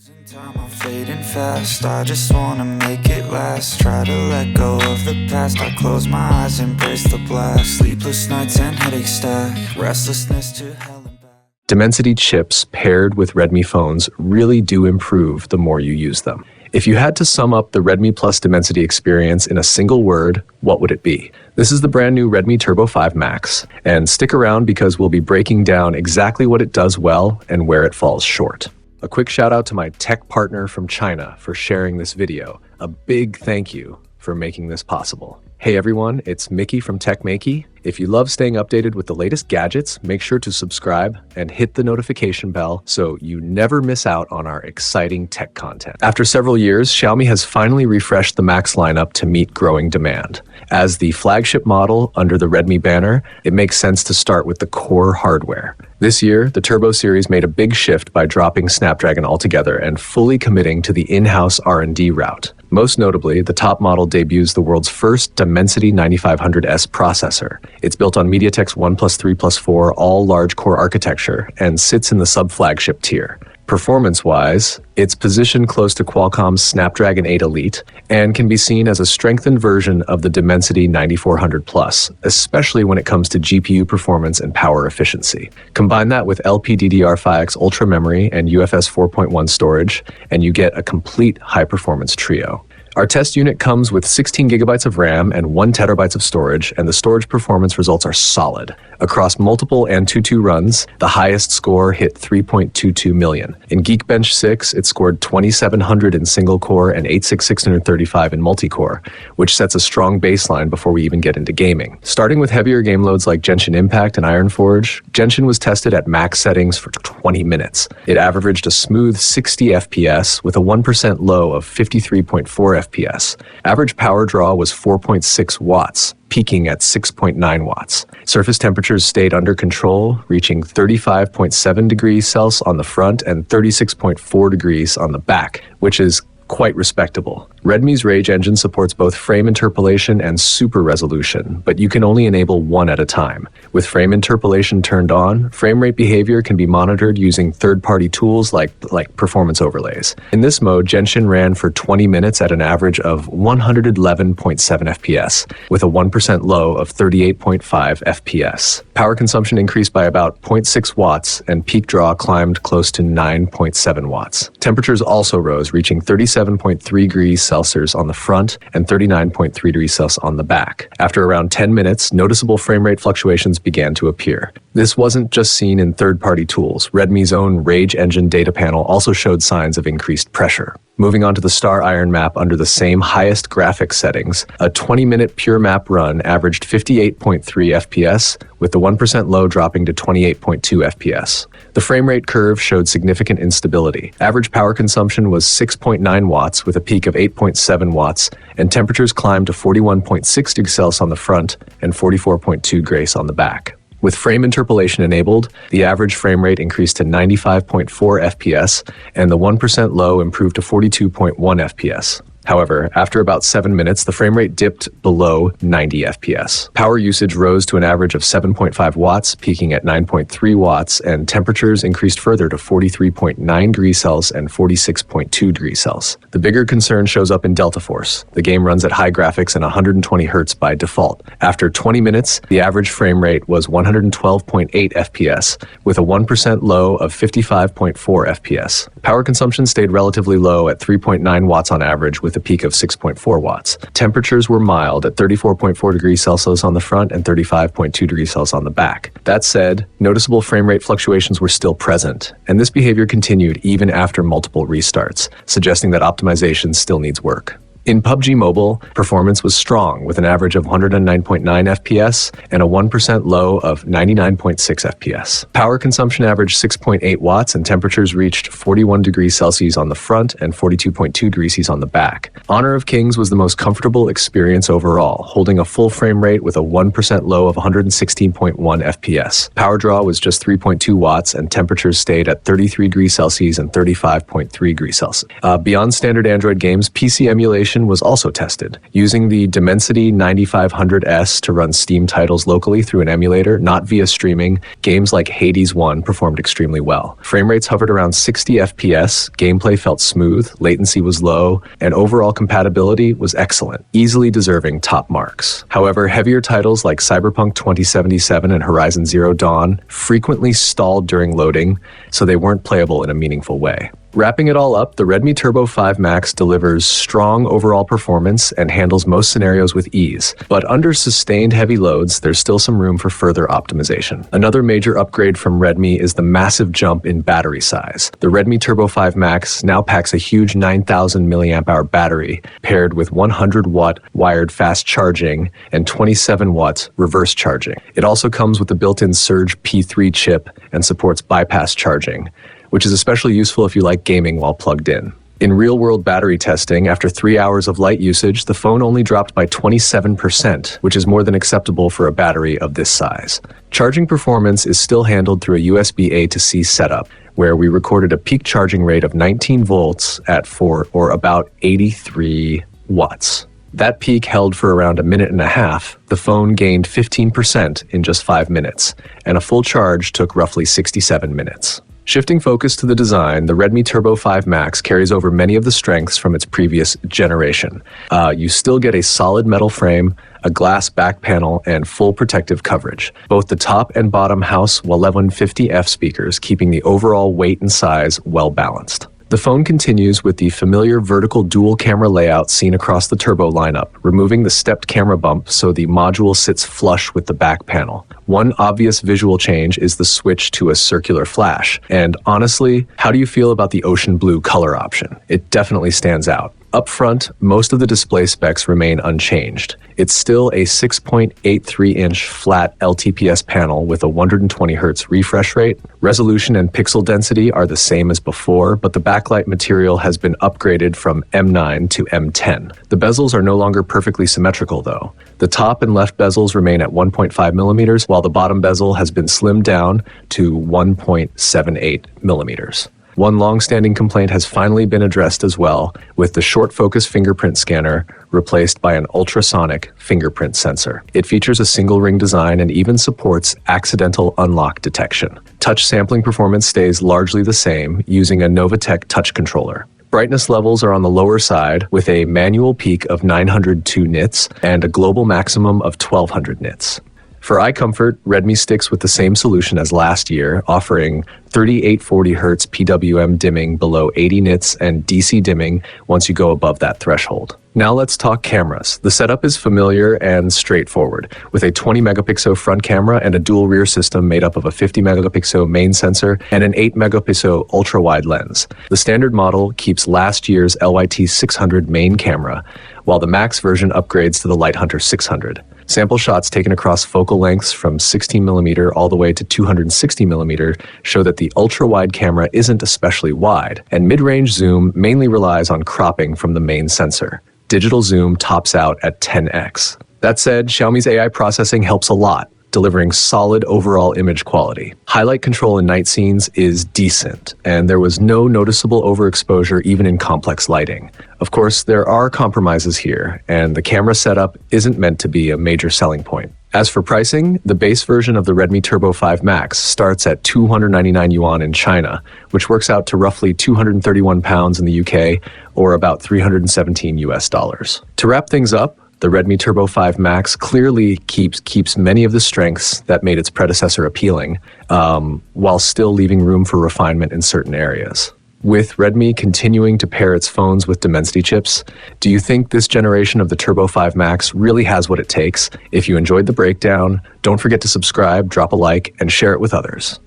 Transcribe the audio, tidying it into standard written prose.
Losing time, I'm fading fast. I just wanna make it last. Try to let go of the past. I close my eyes, embrace the blast. Sleepless nights and headaches stack. Restlessness to hell and back. Dimensity chips paired with Redmi phones really do improve the more you use them. If you had to sum up the Redmi Plus Dimensity experience in a single word, what would it be? This is the brand new Redmi Turbo 5 Max, and stick around because we'll be breaking down exactly what it does well and where it falls short. A quick shout out to my tech partner from China for sharing this video. A big thank you for making this possible. Hey everyone, it's Maiky from techmaiky. If you love staying updated with the latest gadgets, make sure to subscribe and hit the notification bell so you never miss out on our exciting tech content. After several years, Xiaomi has finally refreshed the Max lineup to meet growing demand. As the flagship model under the Redmi banner, it makes sense to start with the core hardware. This year, the Turbo series made a big shift by dropping Snapdragon altogether and fully committing to the in-house R&D route. Most notably, the top model debuts the world's first Dimensity 9500S processor. It's built on MediaTek's 1+3+4 all-large core architecture and sits in the sub-flagship tier. Performance-wise, it's positioned close to Qualcomm's Snapdragon 8 Elite and can be seen as a strengthened version of the Dimensity 9400 Plus, especially when it comes to GPU performance and power efficiency. Combine that with LPDDR5X Ultra memory and UFS 4.1 storage, and you get a complete high-performance trio. Our test unit comes with 16 gigabytes of RAM and 1 terabyte of storage, and the storage performance results are solid. Across multiple Antutu runs, the highest score hit 3.22 million. In Geekbench 6, it scored 2700 in single-core and 86635 in multi-core, which sets a strong baseline before we even get into gaming. Starting with heavier game loads like Genshin Impact and Ironforge, Genshin was tested at max settings for 20 minutes. It averaged a smooth 60 FPS with a 1% low of 53.4 FPS. Average power draw was 4.6 watts, peaking at 6.9 watts. Surface temperatures stayed under control, reaching 35.7 degrees Celsius on the front and 36.4 degrees on the back, which is quite respectable. Redmi's Rage engine supports both frame interpolation and super resolution, but you can only enable one at a time. With frame interpolation turned on, frame rate behavior can be monitored using third-party tools like performance overlays. In this mode, Genshin ran for 20 minutes at an average of 111.7 FPS, with a 1% low of 38.5 FPS. Power consumption increased by about 0.6 watts, and peak draw climbed close to 9.7 watts. Temperatures also rose, reaching 37.3 degrees Celsius on the front and 39.3 degrees Celsius on the back. After around 10 minutes, noticeable frame rate fluctuations began to appear. This wasn't just seen in third-party tools. Redmi's own Rage engine data panel also showed signs of increased pressure. Moving on to the Star Iron map under the same highest graphics settings, a 20-minute pure map run averaged 58.3 FPS, with the 1% low dropping to 28.2 FPS. The frame rate curve showed significant instability. Average power consumption was 6.9 watts with a peak of 8.7 watts, and temperatures climbed to 41.6 degrees Celsius on the front and 44.2 degrees on the back. With frame interpolation enabled, the average frame rate increased to 95.4 FPS, and the 1% low improved to 42.1 FPS. However, after about 7 minutes, the frame rate dipped below 90 FPS. Power usage rose to an average of 7.5 watts, peaking at 9.3 watts, and temperatures increased further to 43.9 degrees Celsius and 46.2 degrees Celsius. The bigger concern shows up in Delta Force. The game runs at high graphics and 120 Hz by default. After 20 minutes, the average frame rate was 112.8 FPS, with a 1% low of 55.4 FPS. Power consumption stayed relatively low at 3.9 watts on average, with a peak of 6.4 watts. Temperatures were mild at 34.4 degrees Celsius on the front and 35.2 degrees Celsius on the back. That said, noticeable frame rate fluctuations were still present, and this behavior continued even after multiple restarts, suggesting that optimization still needs work. In PUBG Mobile, performance was strong with an average of 109.9 FPS and a 1% low of 99.6 FPS. Power consumption averaged 6.8 watts and temperatures reached 41 degrees Celsius on the front and 42.2 degrees Celsius on the back. Honor of Kings was the most comfortable experience overall, holding a full frame rate with a 1% low of 116.1 FPS. Power draw was just 3.2 watts and temperatures stayed at 33 degrees Celsius and 35.3 degrees Celsius. Beyond standard Android games, PC emulation emulation was also tested. Using the Dimensity 9500S to run Steam titles locally through an emulator, not via streaming, games like Hades 1 performed extremely well. Frame rates hovered around 60 FPS, gameplay felt smooth, latency was low, and overall compatibility was excellent, easily deserving top marks. However, heavier titles like Cyberpunk 2077 and Horizon Zero Dawn frequently stalled during loading, so they weren't playable in a meaningful way. Wrapping it all up, the Redmi Turbo 5 Max delivers strong overall performance and handles most scenarios with ease. But under sustained heavy loads, there's still some room for further optimization. Another major upgrade from Redmi is the massive jump in battery size. The Redmi Turbo 5 Max now packs a huge 9,000 mAh battery, paired with 100-watt wired fast charging and 27 watts reverse charging. It also comes with the built-in Surge P3 chip and supports bypass charging, which is especially useful if you like gaming while plugged in. In real-world battery testing, after 3 hours of light usage, the phone only dropped by 27%, which is more than acceptable for a battery of this size. Charging performance is still handled through a USB A to C setup, where we recorded a peak charging rate of 19 volts at 4 or about 83 watts. That peak held for around a minute and a half. The phone gained 15% in just 5 minutes, and a full charge took roughly 67 minutes. Shifting focus to the design, the Redmi Turbo 5 Max carries over many of the strengths from its previous generation. You still get a solid metal frame, a glass back panel, and full protective coverage. Both the top and bottom house 1150F speakers, keeping the overall weight and size well balanced. The phone continues with the familiar vertical dual camera layout seen across the Turbo lineup, removing the stepped camera bump so the module sits flush with the back panel. One obvious visual change is the switch to a circular flash. And honestly, how do you feel about the ocean blue color option? It definitely stands out. Up front, most of the display specs remain unchanged. It's still a 6.83-inch flat LTPS panel with a 120Hz refresh rate. Resolution and pixel density are the same as before, but the backlight material has been upgraded from M9 to M10. The bezels are no longer perfectly symmetrical, though. The top and left bezels remain at 1.5 millimeters, while the bottom bezel has been slimmed down to 1.78 millimeters. One long-standing complaint has finally been addressed as well, with the short-focus fingerprint scanner replaced by an ultrasonic fingerprint sensor. It features a single-ring design and even supports accidental unlock detection. Touch sampling performance stays largely the same, using a Novatech touch controller. Brightness levels are on the lower side, with a manual peak of 902 nits and a global maximum of 1200 nits. For eye comfort, Redmi sticks with the same solution as last year, offering 3840Hz PWM dimming below 80 nits and DC dimming once you go above that threshold. Now let's talk cameras. The setup is familiar and straightforward, with a 20-megapixel front camera and a dual rear system made up of a 50-megapixel main sensor and an 8-megapixel ultra-wide lens. The standard model keeps last year's LYT 600 main camera, while the Max version upgrades to the Lighthunter 600. Sample shots taken across focal lengths from 16mm all the way to 260mm show that the ultra-wide camera isn't especially wide, and mid-range zoom mainly relies on cropping from the main sensor. Digital zoom tops out at 10x. That said, Xiaomi's AI processing helps a lot, delivering solid overall image quality. Highlight control in night scenes is decent, and there was no noticeable overexposure even in complex lighting. Of course, there are compromises here, and the camera setup isn't meant to be a major selling point. As for pricing, the base version of the Redmi Turbo 5 Max starts at 299 yuan in China, which works out to roughly 231 pounds in the UK, or about $317 US. To wrap things up, the Redmi Turbo 5 Max clearly keeps many of the strengths that made its predecessor appealing, while still leaving room for refinement in certain areas. With Redmi continuing to pair its phones with Dimensity chips, do you think this generation of the Turbo 5 Max really has what it takes? If you enjoyed the breakdown, don't forget to subscribe, drop a like, and share it with others.